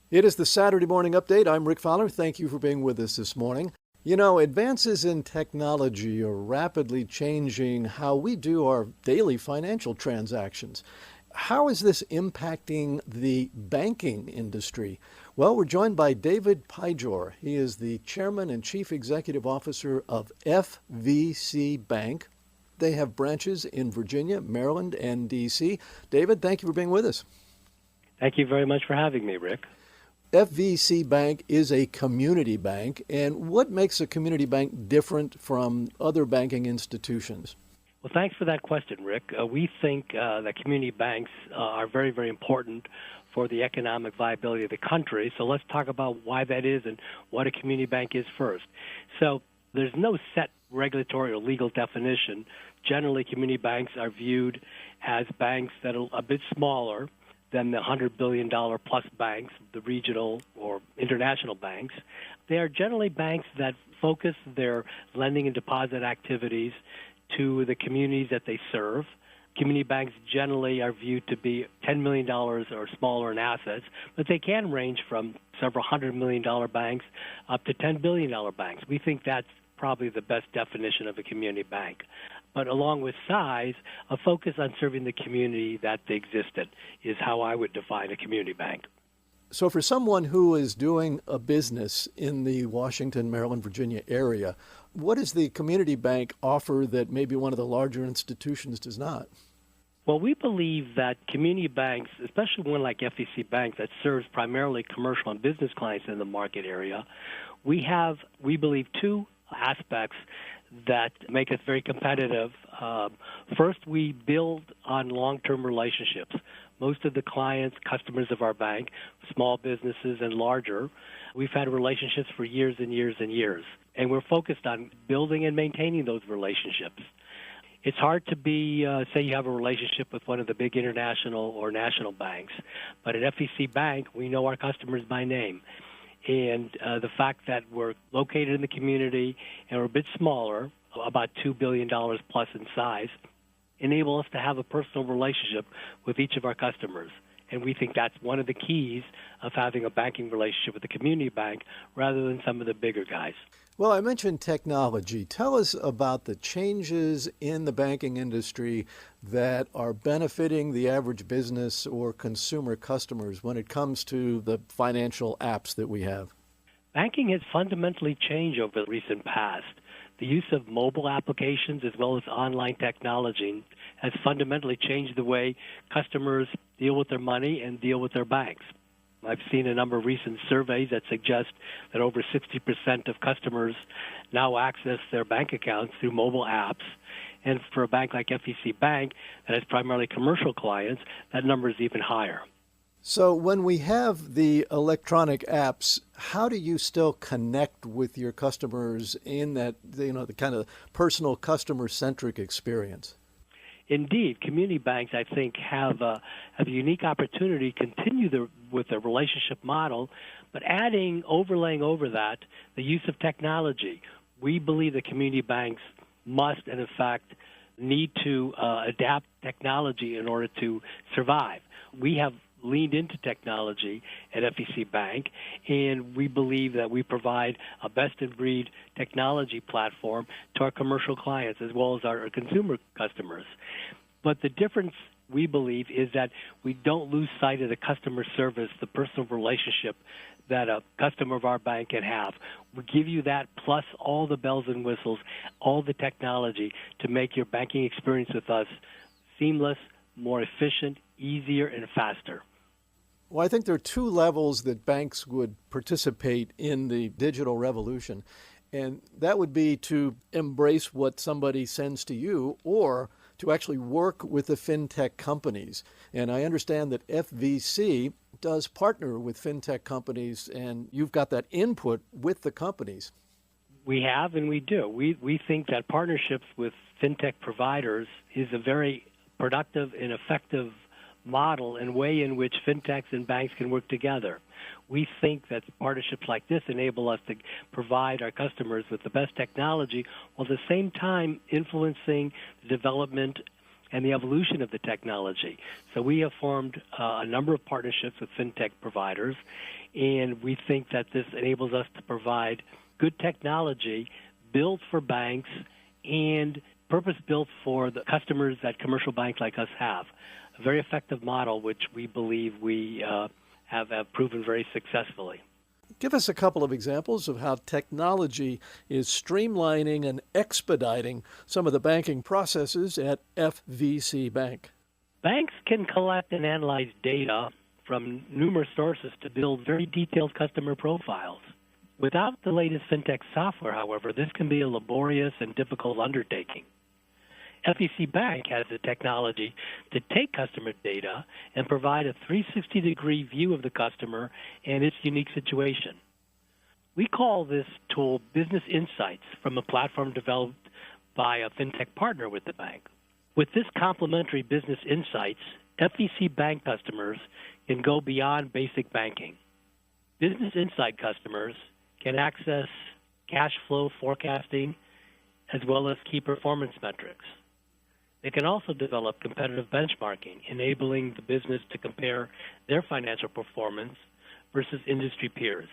It is the Saturday Morning Update. I'm Rick Fowler. Thank you for being with us this morning. You know, advances in technology are rapidly changing how we do our daily financial transactions. How is this impacting the banking industry? Well, we're joined by David Pijor. He is the Chairman and Chief Executive Officer of FVC Bank. They have branches in Virginia, Maryland, and D.C. David, thank you for being with us. Thank you very much for having me, Rick. FVC Bank is a community bank, and what makes a community bank different from other banking institutions? Well, thanks for that question, Rick. We think that community banks are very, very important for the economic viability of the country. So let's talk about why that is and what a community bank is first. So there's no set regulatory or legal definition. Generally, community banks are viewed as banks that are a bit smaller than the $100 billion plus banks, the regional or international banks. They are generally banks that focus their lending and deposit activities to the communities that they serve. Community banks generally are viewed to be $10 million or smaller in assets, but they can range from several $100 million banks up to $10 billion banks. We think that's probably the best definition of a community bank. But along with size, a focus on serving the community that they exist in is how I would define a community bank. So for someone who is doing a business in the Washington, Maryland, Virginia area, what does the community bank offer that maybe one of the larger institutions does not? Well, we believe that community banks, especially one like FEC Bank that serves primarily commercial and business clients in the market area, we believe, two aspects that make us very competitive. First, we build on long-term relationships. Most of the clients, customers of our bank, small businesses and larger, we've had relationships for years and years and years. And we're focused on building and maintaining those relationships. It's hard to be, say you have a relationship with one of the big international or national banks, but at FEC Bank, we know our customers by name. And the fact that we're located in the community and we're a bit smaller, about $2 billion plus in size, enable us to have a personal relationship with each of our customers. And we think that's one of the keys of having a banking relationship with a community bank rather than some of the bigger guys. Well, I mentioned technology. Tell us about the changes in the banking industry that are benefiting the average business or consumer customers when it comes to the financial apps that we have. Banking has fundamentally changed over the recent past. The use of mobile applications as well as online technology has fundamentally changed the way customers deal with their money and deal with their banks. I've seen a number of recent surveys that suggest that over 60% of customers now access their bank accounts through mobile apps. And for a bank like FEC Bank that has primarily commercial clients, that number is even higher. So when we have the electronic apps, how do you still connect with your customers in that, the kind of personal customer-centric experience? Indeed, community banks, I think, have a unique opportunity to continue with the relationship model, but overlaying over that, the use of technology. We believe that community banks must, and in fact, need to adapt technology in order to survive. We have leaned into technology at FEC Bank, and we believe that we provide a best-in-breed technology platform to our commercial clients as well as our consumer customers. But the difference, we believe, is that we don't lose sight of the customer service, the personal relationship that a customer of our bank can have. We give you that plus all the bells and whistles, all the technology to make your banking experience with us seamless, more efficient, easier, and faster. Well, I think there are two levels that banks would participate in the digital revolution, and that would be to embrace what somebody sends to you or to actually work with the fintech companies. And I understand that FVC does partner with fintech companies, and you've got that input with the companies. We have and we do. We think that partnerships with fintech providers is a very productive and effective model and way in which fintechs and banks can work together. We think that partnerships like this enable us to provide our customers with the best technology while at the same time influencing the development and the evolution of the technology. So we have formed a number of partnerships with fintech providers, and we think that this enables us to provide good technology built for banks and purpose-built for the customers that commercial banks like us have. A very effective model, which we believe we have proven very successfully. Give us a couple of examples of how technology is streamlining and expediting some of the banking processes at FVC Bank. Banks can collect and analyze data from numerous sources to build very detailed customer profiles. Without the latest fintech software, however, this can be a laborious and difficult undertaking. FVC Bank has the technology to take customer data and provide a 360-degree view of the customer and its unique situation. We call this tool Business Insights from a platform developed by a fintech partner with the bank. With this complementary Business Insights, FVC Bank customers can go beyond basic banking. Business Insight customers can access cash flow forecasting as well as key performance metrics. They can also develop competitive benchmarking, enabling the business to compare their financial performance versus industry peers.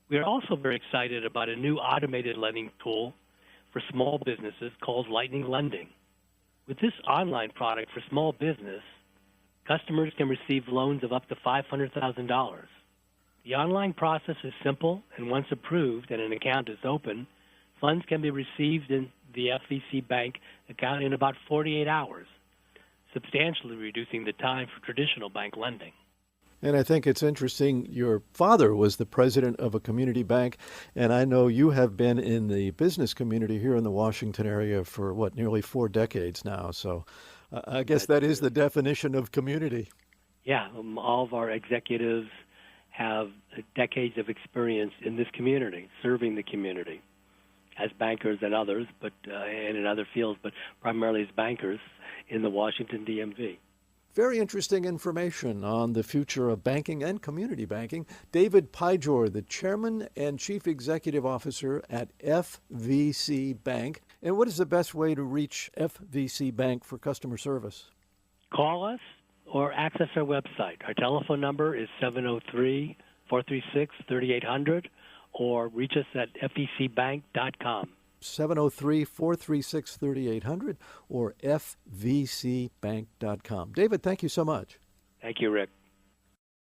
We are also very excited about a new automated lending tool for small businesses called Lightning Lending. With this online product for small business, customers can receive loans of up to $500,000. The online process is simple, and once approved and an account is open, funds can be received in the FVC Bank account in about 48 hours, substantially reducing the time for traditional bank lending. And I think it's interesting, your father was the president of a community bank, and I know you have been in the business community here in the Washington area for, nearly 4 decades now. So I guess that is the definition of community. Yeah, all of our executives have decades of experience in this community, serving the community as bankers and others, and in other fields, but primarily as bankers in the Washington DMV. Very interesting information on the future of banking and community banking. David Pijor, the Chairman and Chief Executive Officer at FVC Bank. And what is the best way to reach FVC Bank for customer service? Call us or access our website. Our telephone number is 703-436-3800, or reach us at fvcbank.com. 703-436-3800 or fvcbank.com. David, thank you so much. Thank you, Rick.